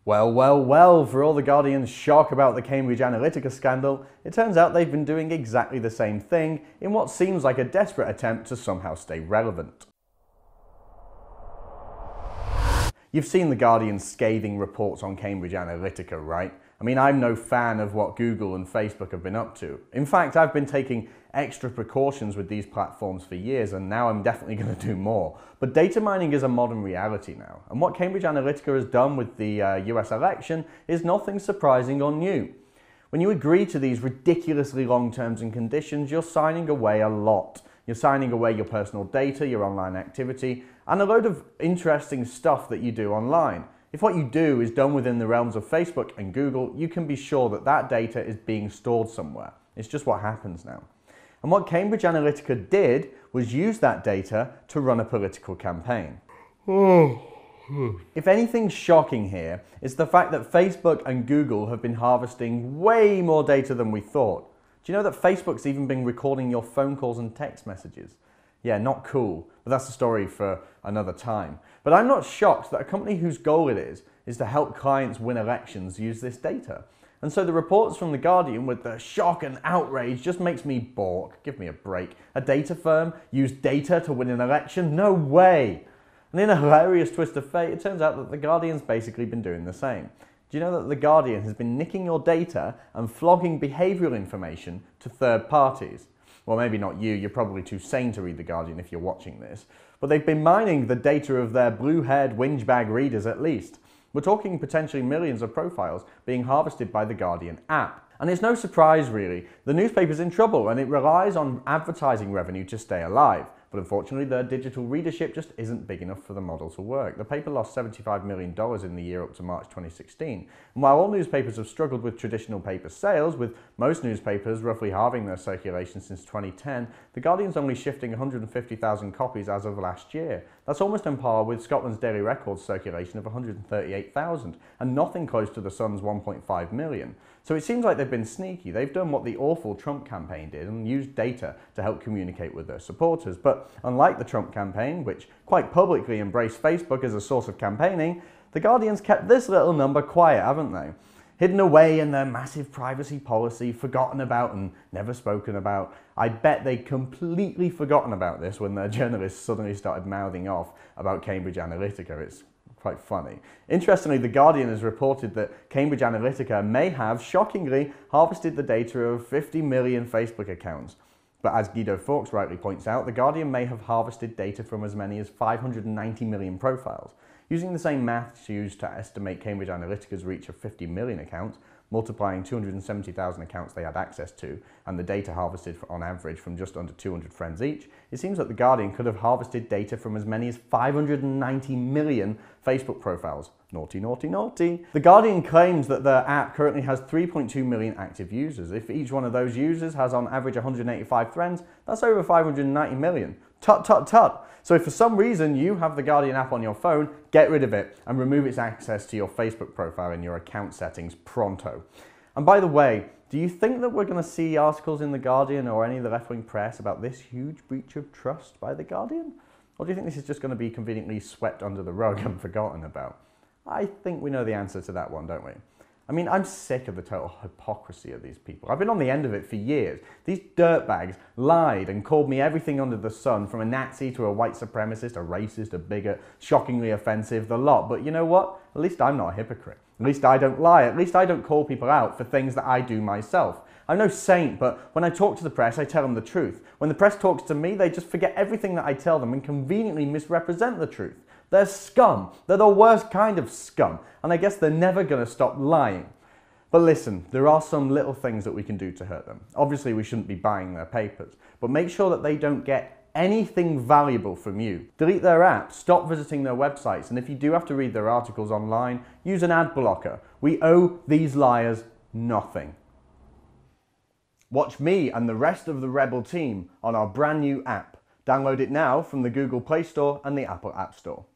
Well, well, well, for all the Guardian's shock about the Cambridge Analytica scandal, it turns out they've been doing exactly the same thing in what seems like a desperate attempt to somehow stay relevant. You've seen the Guardian's scathing reports on Cambridge Analytica, right? I mean, I'm no fan of what Google and Facebook have been up to. In fact, I've been taking extra precautions with these platforms for years, and now I'm definitely going to do more. But data mining is a modern reality now, and what Cambridge Analytica has done with the US election is nothing surprising or new. When you agree to these ridiculously long terms and conditions, you're signing away a lot. You're signing away your personal data, your online activity, and a load of interesting stuff that you do online. If what you do is done within the realms of Facebook and Google, you can be sure that that data is being stored somewhere. It's just what happens now. And what Cambridge Analytica did was use that data to run a political campaign. If anything's shocking here, it's the fact that Facebook and Google have been harvesting way more data than we thought. Do you know that Facebook's even been recording your phone calls and text messages? Yeah, not cool, but that's a story for another time. But I'm not shocked that a company whose goal it is to help clients win elections use this data. And so the reports from The Guardian with the shock and outrage just makes me balk. Give me a break. A data firm use data to win an election? No way! And in a hilarious twist of fate, it turns out that The Guardian's basically been doing the same. Do you know that The Guardian has been nicking your data and flogging behavioural information to third parties? Well, maybe not you, you're probably too sane to read The Guardian if you're watching this. But they've been mining the data of their blue-haired whinge-bag readers at least. We're talking potentially millions of profiles being harvested by the Guardian app. And it's no surprise really, the newspaper's in trouble and it relies on advertising revenue to stay alive. But unfortunately, their digital readership just isn't big enough for the model to work. The paper lost $75 million in the year up to March 2016. And while all newspapers have struggled with traditional paper sales, with most newspapers roughly halving their circulation since 2010, The Guardian's only shifting 150,000 copies as of last year. That's almost on par with Scotland's Daily Record's circulation of 138,000, and nothing close to the Sun's 1.5 million. So it seems like they've been sneaky. They've done what the awful Trump campaign did and used data to help communicate with their supporters. But unlike the Trump campaign, which quite publicly embraced Facebook as a source of campaigning, the Guardian's kept this little number quiet, haven't they? Hidden away in their massive privacy policy, forgotten about and never spoken about. I bet they'd completely forgotten about this when their journalists suddenly started mouthing off about Cambridge Analytica. It's quite funny. Interestingly, The Guardian has reported that Cambridge Analytica may have, shockingly, harvested the data of 50 million Facebook accounts. But as Guido Fawkes rightly points out, The Guardian may have harvested data from as many as 590 million profiles. Using the same maths used to estimate Cambridge Analytica's reach of 50 million accounts, multiplying 270,000 accounts they had access to, and the data harvested on average from just under 200 friends each, it seems that The Guardian could have harvested data from as many as 590 million Facebook profiles. Naughty, naughty, naughty. The Guardian claims that their app currently has 3.2 million active users. If each one of those users has on average 185 friends, that's over 590 million. Tut, tut, tut. So if for some reason you have the Guardian app on your phone, get rid of it and remove its access to your Facebook profile in your account settings pronto. And by the way, do you think that we're going to see articles in the Guardian or any of the left-wing press about this huge breach of trust by the Guardian? Or do you think this is just going to be conveniently swept under the rug and forgotten about? I think we know the answer to that one, don't we? I mean, I'm sick of the total hypocrisy of these people. I've been on the end of it for years. These dirtbags lied and called me everything under the sun, from a Nazi to a white supremacist, a racist, a bigot, shockingly offensive, the lot. But you know what? At least I'm not a hypocrite. At least I don't lie. At least I don't call people out for things that I do myself. I'm no saint, but when I talk to the press, I tell them the truth. When the press talks to me, they just forget everything that I tell them and conveniently misrepresent the truth. They're scum. They're the worst kind of scum. And I guess they're never going to stop lying. But listen, there are some little things that we can do to hurt them. Obviously, we shouldn't be buying their papers, but make sure that they don't get anything valuable from you. Delete their app, stop visiting their websites, and if you do have to read their articles online, use an ad blocker. We owe these liars nothing. Watch me and the rest of the Rebel team on our brand new app. Download it now from the Google Play Store and the Apple App Store.